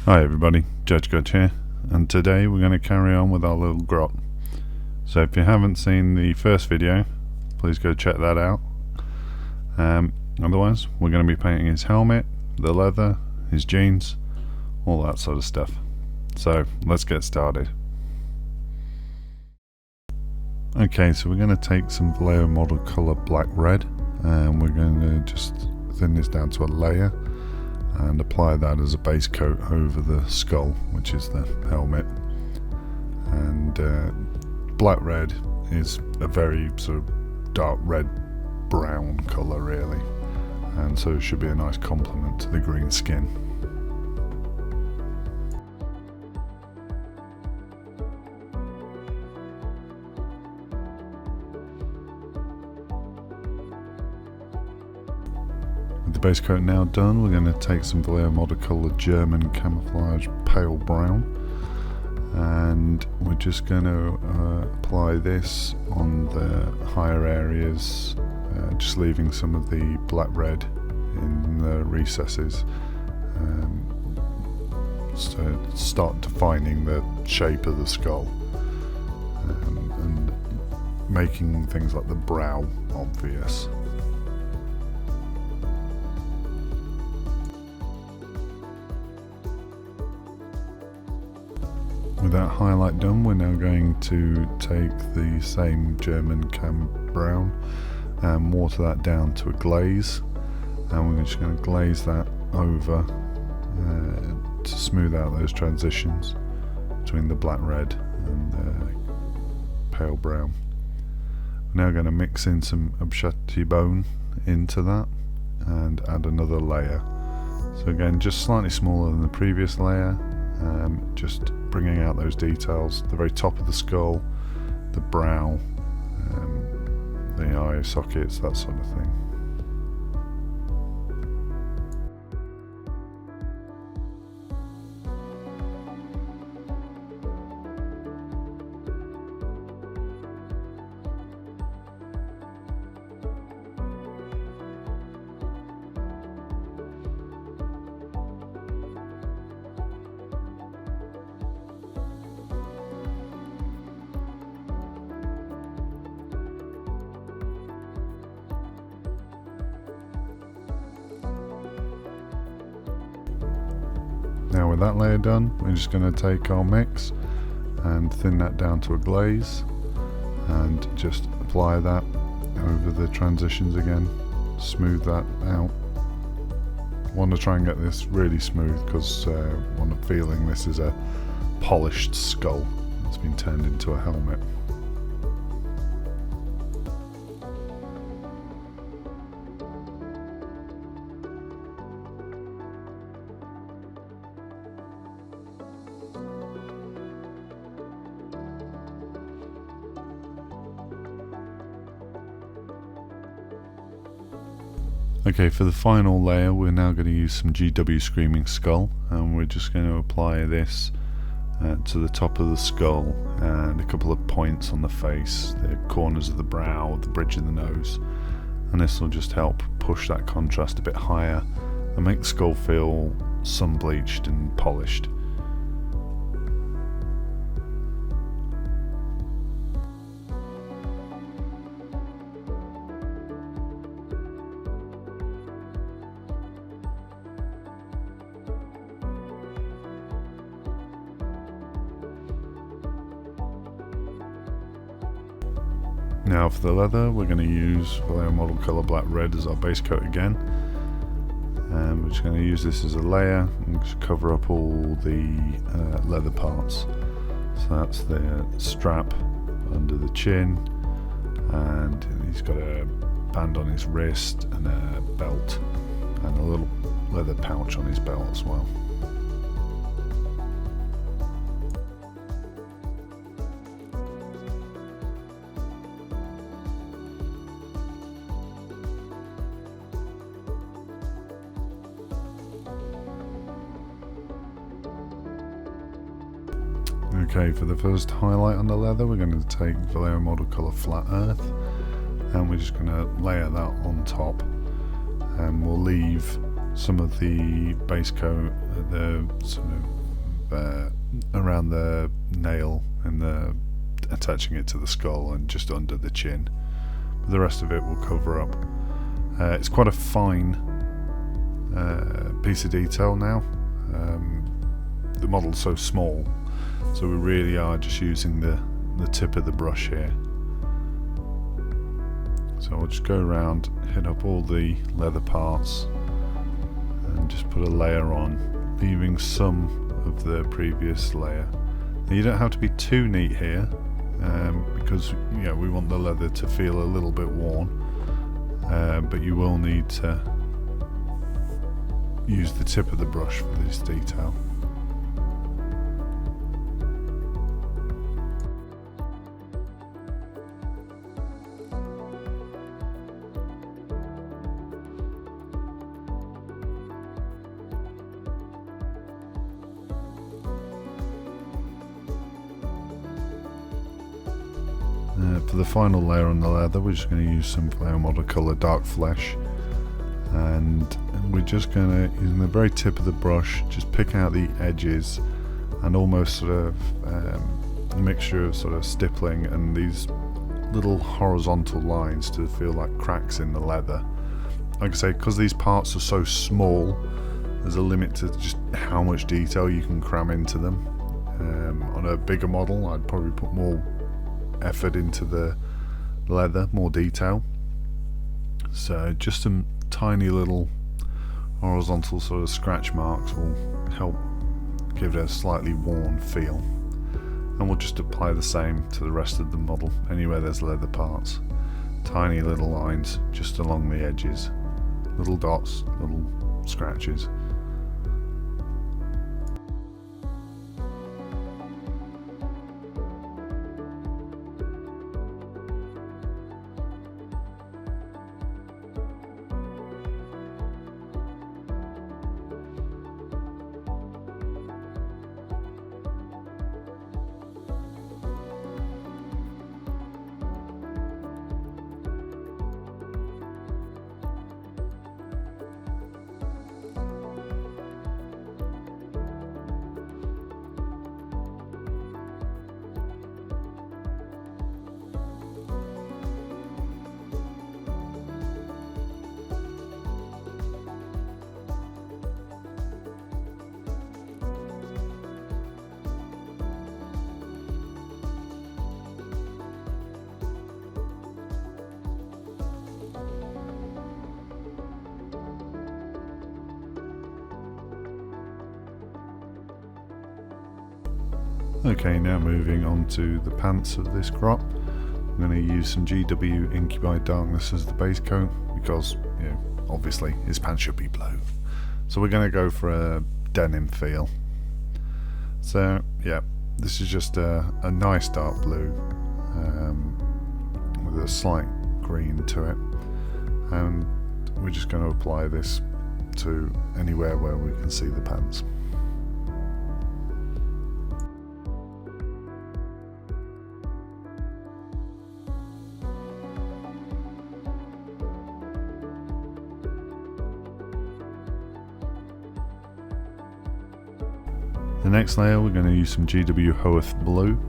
Hi everybody, JudgeGudge here, and today we're going to carry on with our little grot. So if you haven't seen the first video, please go check that out. Otherwise, we're going to be painting his helmet, the leather, his jeans, all that sort of stuff. So let's get started. Okay, so we're going to take some Vallejo model color black red, and we're going to just thin this down to a layer and apply that as a base coat over the skull, which is the helmet. And black red is a very sort of dark red brown colour really, and so it should be a nice complement to the green skin. With the base coat now done, we're going to take some Vallejo model colour German camouflage pale brown, and we're just going to apply this on the higher areas, just leaving some of the black red in the recesses, so start defining the shape of the skull, and making things like the brow obvious. With that highlight done, we're now going to take the same German cam brown and water that down to a glaze, and we're just going to glaze that over to smooth out those transitions between the black red and the pale brown. We're now going to mix in some Ushabti bone into that and add another layer. So again, just slightly smaller than the previous layer, just bringing out those details, the very top of the skull, the brow, the eye sockets, that sort of thing. Now with that layer done, we're just going to take our mix and thin that down to a glaze and just apply that over the transitions again, smooth that out. I want to try and get this really smooth because I'm feeling this is a polished skull that's been turned into a helmet. Okay, for the final layer we're now going to use some GW Screaming Skull, and we're just going to apply this to the top of the skull and a couple of points on the face, the corners of the brow, the bridge of the nose, and this will just help push that contrast a bit higher and make the skull feel sun bleached and polished. Now for the leather, we're going to use Vallejo model colour black red as our base coat again, and we're just going to use this as a layer and just cover up all the leather parts. So that's the strap under the chin, and he's got a band on his wrist and a belt and a little leather pouch on his belt as well. Okay, for the first highlight on the leather, we're going to take Vallejo model colour Flat Earth, and we're just going to layer that on top, and we'll leave some of the base coat, the sort of around the nail and attaching it to the skull and just under the chin. But the rest of it will cover up. It's quite a fine piece of detail now. The model's so small, so we really are just using the tip of the brush here. So I'll just go around, hit up all the leather parts and just put a layer on, leaving some of the previous layer. Now, you don't have to be too neat here, because we want the leather to feel a little bit worn, but you will need to use the tip of the brush for this detail. For the final layer on the leather, we're just going to use some Vallejo model colour Dark Flesh, and we're just going to, using the very tip of the brush, just pick out the edges and almost sort of a mixture of sort of stippling and these little horizontal lines to feel like cracks in the leather. Like I say, because these parts are so small, there's a limit to just how much detail you can cram into them. On a bigger model, I'd probably put more effort into the leather, more detail. So just some tiny little horizontal sort of scratch marks will help give it a slightly worn feel. And we'll just apply the same to the rest of the model, anywhere there's leather parts. Tiny little lines just along the edges, little dots, little scratches. Okay, now moving on to the pants of this Grot. I'm going to use some GW Incubi Darkness as the base coat because, obviously his pants should be blue. So we're going to go for a denim feel. So yeah, this is just a nice dark blue with a slight green to it, and we're just going to apply this to anywhere where we can see the pants. The next layer we're going to use some GW Hoeth blue,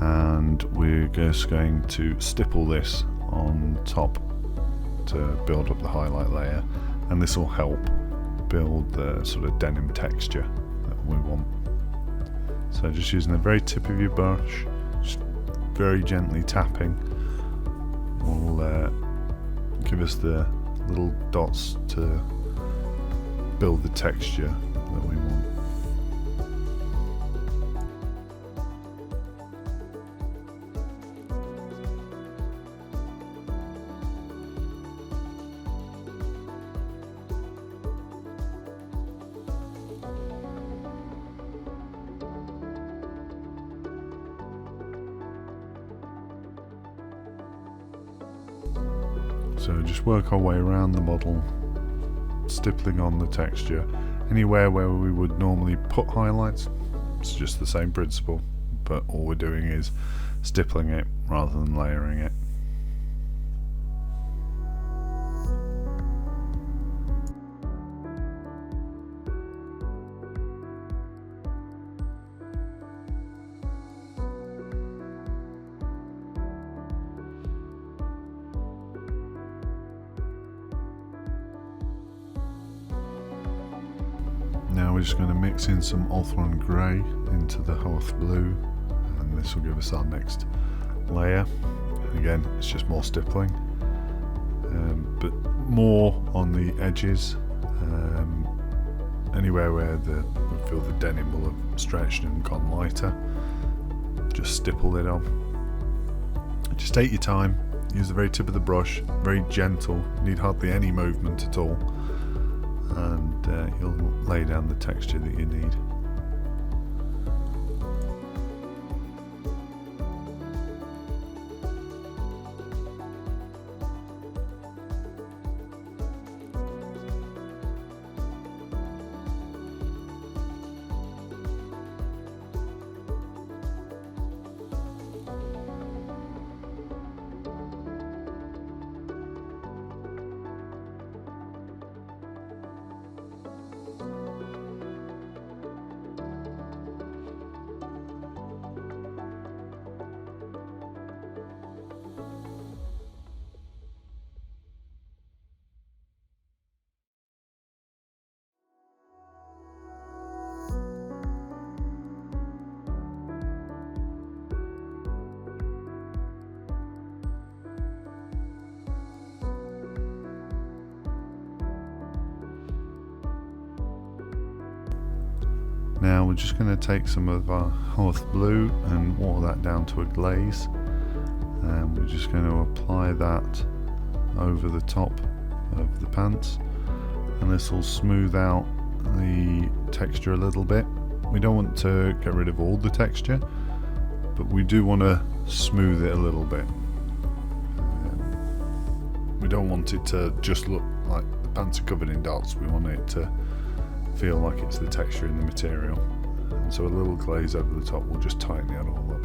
and we're just going to stipple this on top to build up the highlight layer, and this will help build the sort of denim texture that we want. So just using the very tip of your brush, just very gently tapping, will give us the little dots to build the texture that we want. So just work our way around the model, stippling on the texture. Anywhere where we would normally put highlights, it's just the same principle, but all we're doing is stippling it rather than layering it. we're just going to mix in some Ulthuan grey into the Hoeth blue, and this will give us our next layer. And again, it's just more stippling, but more on the edges. Anywhere where we feel the denim will have stretched and gone lighter, just stipple it on. Just take your time, use the very tip of the brush, very gentle, need hardly any movement at all, and you'll lay down the texture that you need. Now we're just going to take some of our Hoeth blue and water that down to a glaze, and we're just going to apply that over the top of the pants, and this will smooth out the texture a little bit. We don't want to get rid of all the texture, but we do want to smooth it a little bit. We don't want it to just look like the pants are covered in dots. We want it to feel like it's the texture in the material, and so a little glaze over the top will just tighten it all up.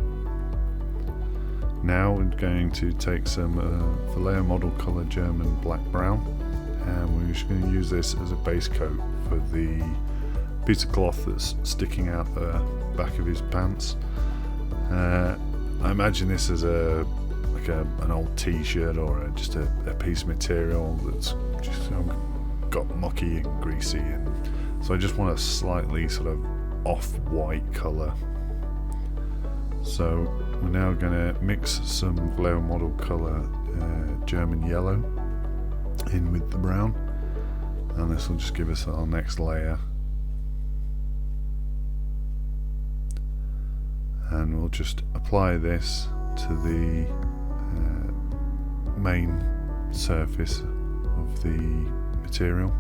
Now we're going to take some Vallejo model colour German black brown, and we're just going to use this as a base coat for the piece of cloth that's sticking out the back of his pants. I imagine this as an old t-shirt or just a piece of material that's just got mucky and greasy, and so I just want a slightly sort of off-white colour. So we're now going to mix some Vallejo model colour German yellow in with the brown, and this will just give us our next layer. And we'll just apply this to the main surface of the material.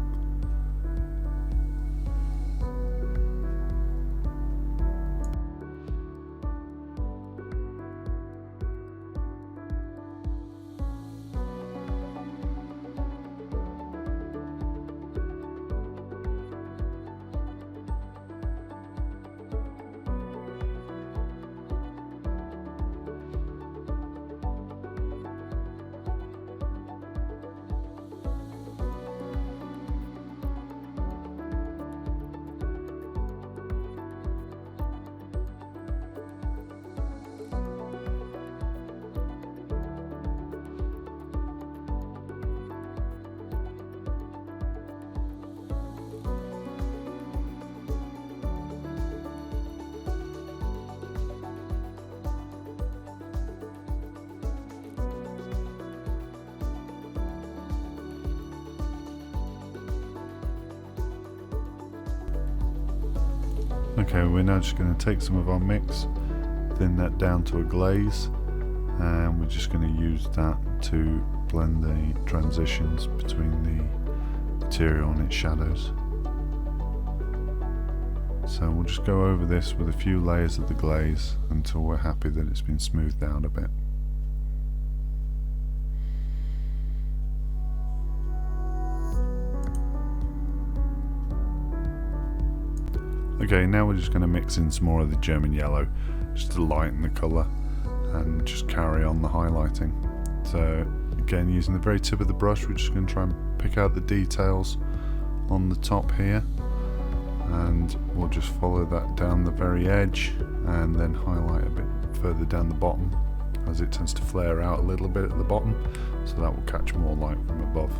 Okay, we're now just going to take some of our mix, thin that down to a glaze, and we're just going to use that to blend the transitions between the material and its shadows. So we'll just go over this with a few layers of the glaze until we're happy that it's been smoothed out a bit. Okay, now we're just going to mix in some more of the German yellow just to lighten the colour and just carry on the highlighting. So again, using the very tip of the brush, we're just going to try and pick out the details on the top here, and we'll just follow that down the very edge and then highlight a bit further down the bottom, as it tends to flare out a little bit at the bottom, so that will catch more light from above.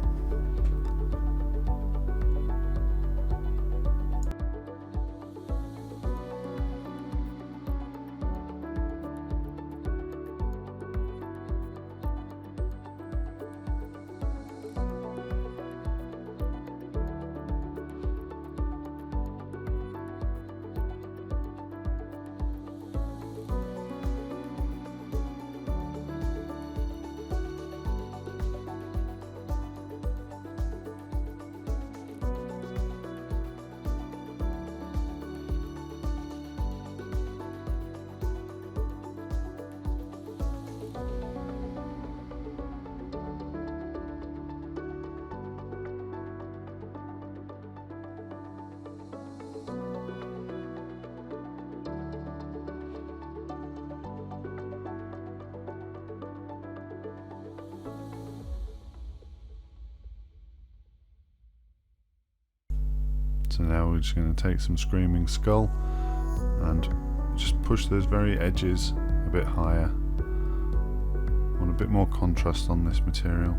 So now we're just going to take some Screaming Skull and just push those very edges a bit higher. Want a bit more contrast on this material,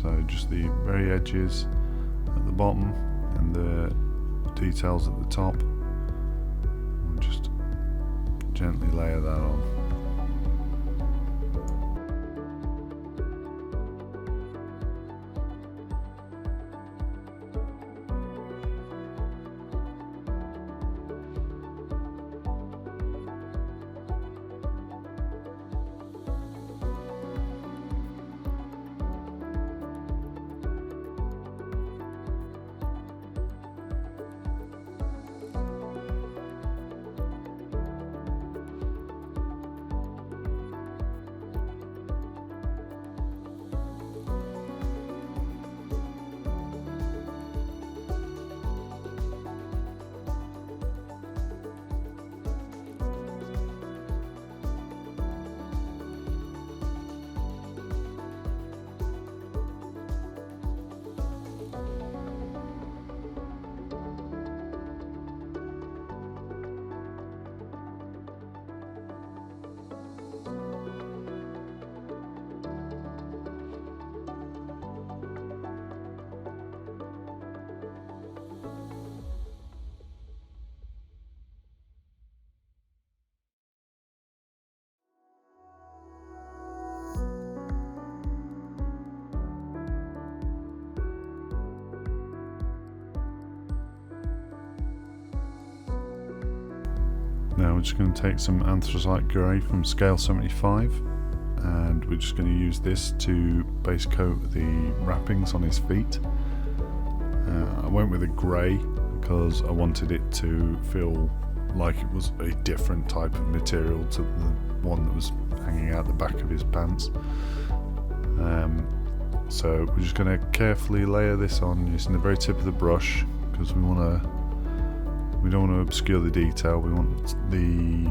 so just the very edges at the bottom and the details at the top. And just gently layer that on. Now we're just going to take some Anthracite Grey from scale 75 and we're just going to use this to base coat the wrappings on his feet. I went with a grey because I wanted it to feel like it was a different type of material to the one that was hanging out the back of his pants. So we're just going to carefully layer this on using the very tip of the brush because we don't want to obscure the detail. We want the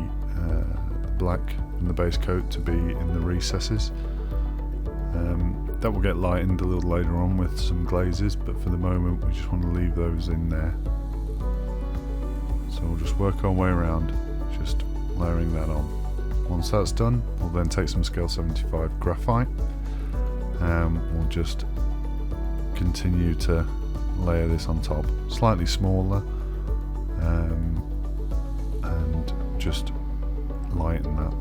black and the base coat to be in the recesses. That will get lightened a little later on with some glazes, but for the moment we just want to leave those in there. So we'll just work our way around, just layering that on. Once that's done, we'll then take some scale 75 graphite and we'll just continue to layer this on top, slightly smaller, and just lighten that.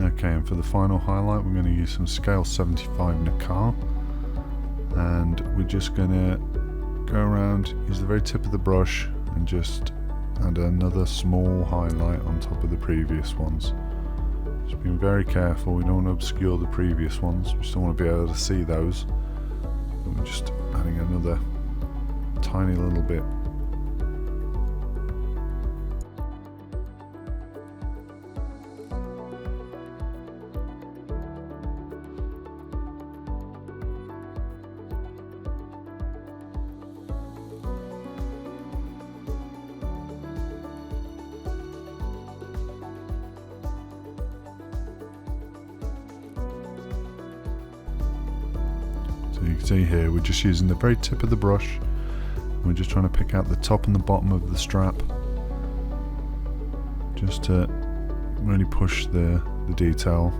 Okay, and for the final highlight we're going to use some scale 75 Nacar, and we're just going to go around, use the very tip of the brush and just add another small highlight on top of the previous ones. Just being very careful, we don't want to obscure the previous ones, we just don't want to be able to see those. And we're just adding another tiny little bit. So you can see here we're just using the very tip of the brush. We're just trying to pick out the top and the bottom of the strap, just to really push the detail,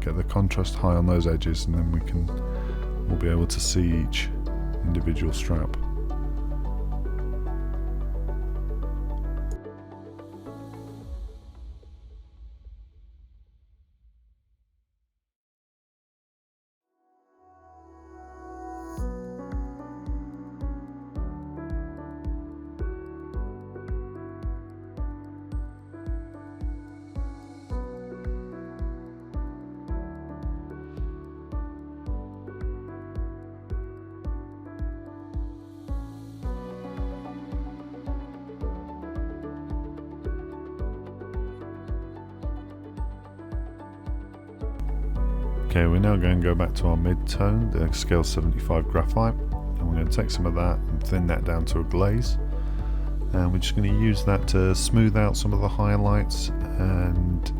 get the contrast high on those edges, and then we'll be able to see each individual strap. Okay, we're now going to go back to our mid-tone, the scale 75 graphite, and we're going to take some of that and thin that down to a glaze. And we're just going to use that to smooth out some of the highlights and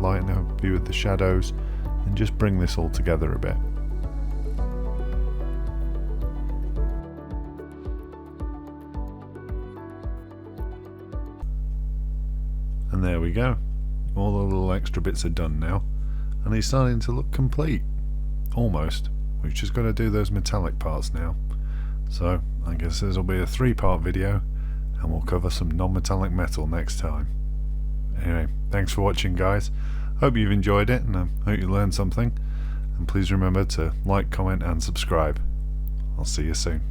lighten up a few of the shadows and just bring this all together a bit. And there we go. All the little extra bits are done now, and he's starting to look complete. Almost. We've just got to do those metallic parts now. So I guess this will be a 3-part video, and we'll cover some non-metallic metal next time. Anyway, thanks for watching, guys. Hope you've enjoyed it, and I hope you learned something. And please remember to like, comment and subscribe. I'll see you soon.